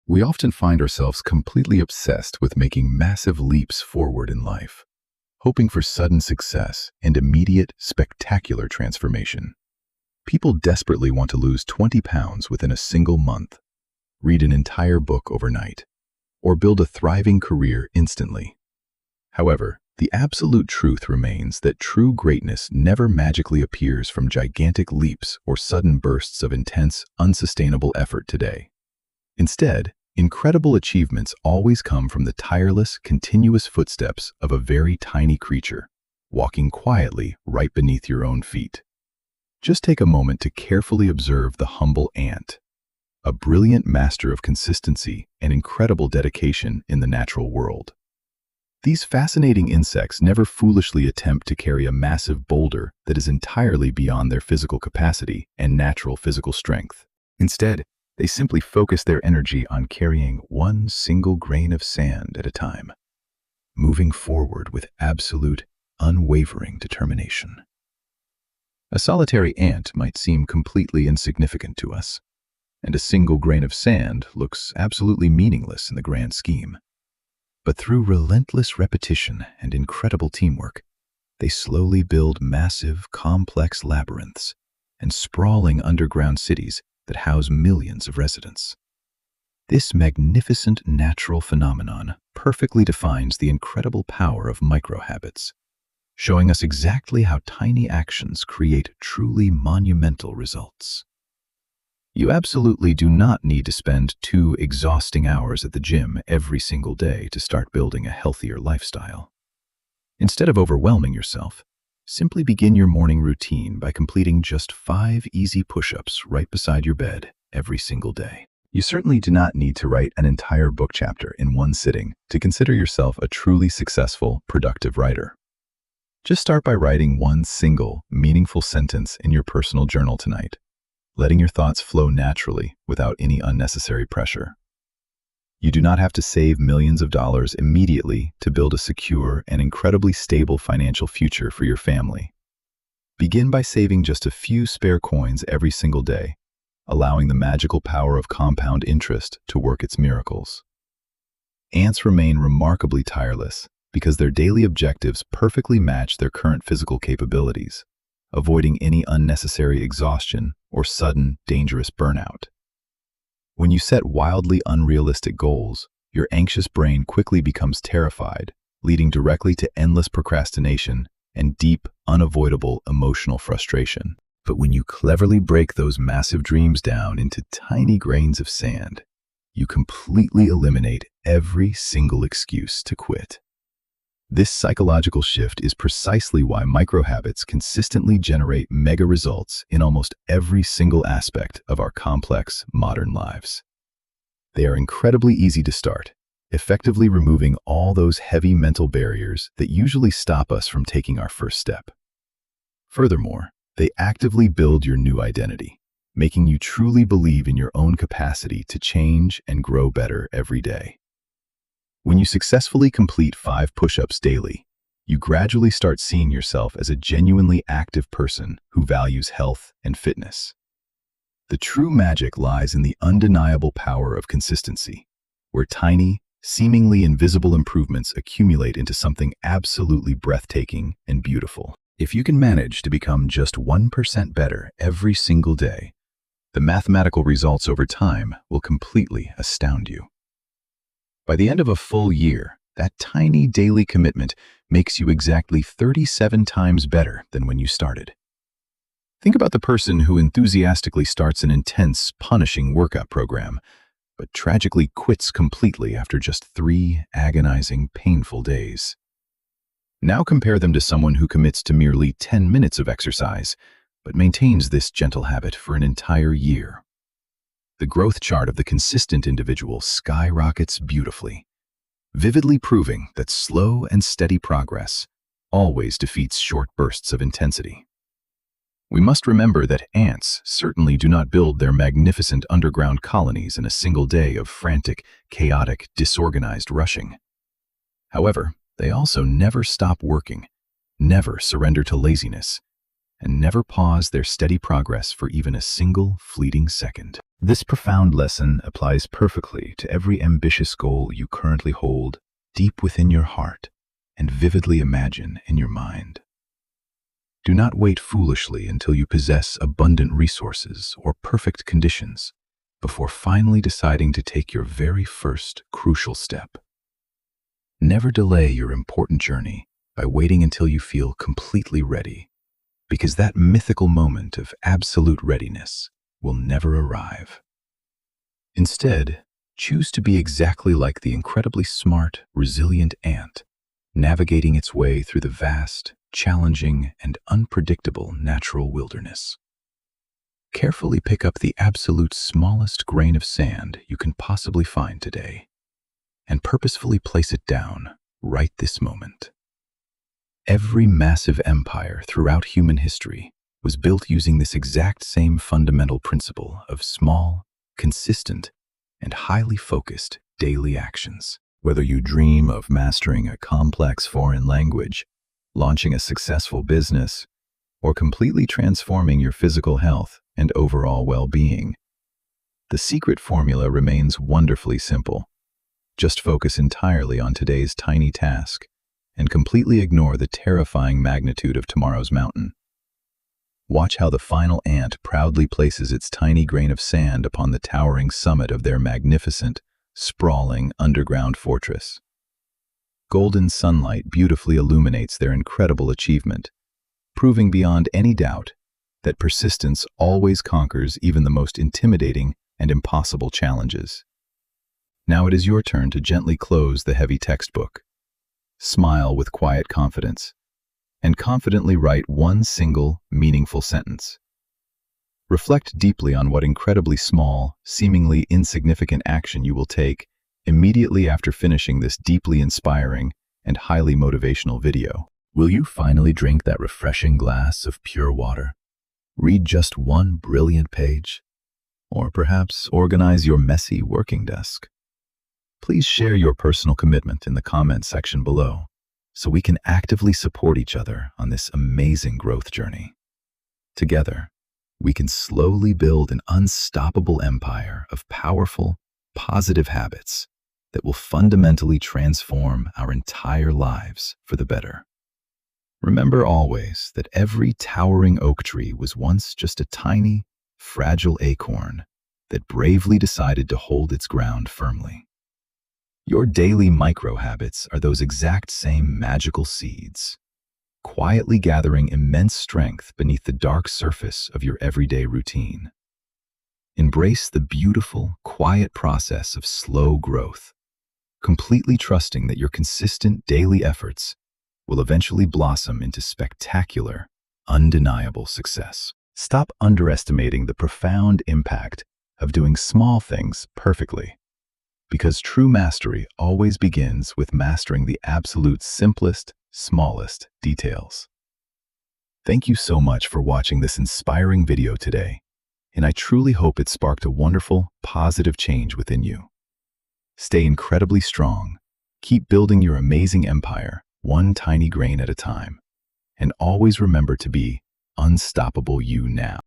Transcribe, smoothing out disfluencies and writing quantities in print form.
We often find ourselves completely obsessed with making massive leaps forward in life, hoping for sudden success and immediate, spectacular transformation. People desperately want to lose 20 pounds within a single month, read an entire book overnight, or build a thriving career instantly. However, the absolute truth remains that true greatness never magically appears from gigantic leaps or sudden bursts of intense, unsustainable effort today. Instead, incredible achievements always come from the tireless, continuous footsteps of a very tiny creature, walking quietly right beneath your own feet. Just take a moment to carefully observe the humble ant, a brilliant master of consistency and incredible dedication in the natural world. These fascinating insects never foolishly attempt to carry a massive boulder that is entirely beyond their physical capacity and natural physical strength. Instead, they simply focus their energy on carrying one single grain of sand at a time, moving forward with absolute, unwavering determination. A solitary ant might seem completely insignificant to us, and a single grain of sand looks absolutely meaningless in the grand scheme. But through relentless repetition and incredible teamwork, they slowly build massive, complex labyrinths and sprawling underground cities that house millions of residents. This magnificent natural phenomenon perfectly defines the incredible power of microhabits, showing us exactly how tiny actions create truly monumental results. You absolutely do not need to spend 2 exhausting hours at the gym every single day to start building a healthier lifestyle. Instead of overwhelming yourself, simply begin your morning routine by completing just 5 easy push-ups right beside your bed every single day. You certainly do not need to write an entire book chapter in one sitting to consider yourself a truly successful, productive writer. Just start by writing one single, meaningful sentence in your personal journal tonight, letting your thoughts flow naturally without any unnecessary pressure. You do not have to save millions of dollars immediately to build a secure and incredibly stable financial future for your family. Begin by saving just a few spare coins every single day, allowing the magical power of compound interest to work its miracles. Ants remain remarkably tireless because their daily objectives perfectly match their current physical capabilities, avoiding any unnecessary exhaustion or sudden, dangerous burnout. When you set wildly unrealistic goals, your anxious brain quickly becomes terrified, leading directly to endless procrastination and deep, unavoidable emotional frustration. But when you cleverly break those massive dreams down into tiny grains of sand, you completely eliminate every single excuse to quit. This psychological shift is precisely why microhabits consistently generate mega results in almost every single aspect of our complex, modern lives. They are incredibly easy to start, effectively removing all those heavy mental barriers that usually stop us from taking our first step. Furthermore, they actively build your new identity, making you truly believe in your own capacity to change and grow better every day. When you successfully complete 5 push-ups daily, you gradually start seeing yourself as a genuinely active person who values health and fitness. The true magic lies in the undeniable power of consistency, where tiny, seemingly invisible improvements accumulate into something absolutely breathtaking and beautiful. If you can manage to become just 1% better every single day, the mathematical results over time will completely astound you. By the end of a full year, that tiny daily commitment makes you exactly 37 times better than when you started. Think about the person who enthusiastically starts an intense, punishing workout program, but tragically quits completely after just 3 agonizing, painful days. Now compare them to someone who commits to merely 10 minutes of exercise, but maintains this gentle habit for an entire year. The growth chart of the consistent individual skyrockets beautifully, vividly proving that slow and steady progress always defeats short bursts of intensity. We must remember that ants certainly do not build their magnificent underground colonies in a single day of frantic, chaotic, disorganized rushing. However, they also never stop working, never surrender to laziness, and never pause their steady progress for even a single fleeting second. This profound lesson applies perfectly to every ambitious goal you currently hold deep within your heart and vividly imagine in your mind. Do not wait foolishly until you possess abundant resources or perfect conditions before finally deciding to take your very first crucial step. Never delay your important journey by waiting until you feel completely ready, because that mythical moment of absolute readiness will never arrive. Instead, choose to be exactly like the incredibly smart, resilient ant, navigating its way through the vast, challenging, and unpredictable natural wilderness. Carefully pick up the absolute smallest grain of sand you can possibly find today, and purposefully place it down right this moment. Every massive empire throughout human history was built using this exact same fundamental principle of small, consistent, and highly focused daily actions. Whether you dream of mastering a complex foreign language, launching a successful business, or completely transforming your physical health and overall well-being, the secret formula remains wonderfully simple. Just focus entirely on today's tiny task and completely ignore the terrifying magnitude of tomorrow's mountain. Watch how the final ant proudly places its tiny grain of sand upon the towering summit of their magnificent, sprawling underground fortress. Golden sunlight beautifully illuminates their incredible achievement, proving beyond any doubt that persistence always conquers even the most intimidating and impossible challenges. Now it is your turn to gently close the heavy textbook. Smile with quiet confidence, and confidently write one single, meaningful sentence. Reflect deeply on what incredibly small, seemingly insignificant action you will take immediately after finishing this deeply inspiring and highly motivational video. Will you finally drink that refreshing glass of pure water? Read just one brilliant page? Or perhaps organize your messy working desk? Please share your personal commitment in the comment section below so we can actively support each other on this amazing growth journey. Together, we can slowly build an unstoppable empire of powerful, positive habits that will fundamentally transform our entire lives for the better. Remember always that every towering oak tree was once just a tiny, fragile acorn that bravely decided to hold its ground firmly. Your daily micro-habits are those exact same magical seeds, quietly gathering immense strength beneath the dark surface of your everyday routine. Embrace the beautiful, quiet process of slow growth, completely trusting that your consistent daily efforts will eventually blossom into spectacular, undeniable success. Stop underestimating the profound impact of doing small things perfectly, because true mastery always begins with mastering the absolute simplest, smallest details. Thank you so much for watching this inspiring video today, and I truly hope it sparked a wonderful, positive change within you. Stay incredibly strong, keep building your amazing empire, one tiny grain at a time, and always remember to be unstoppable you now.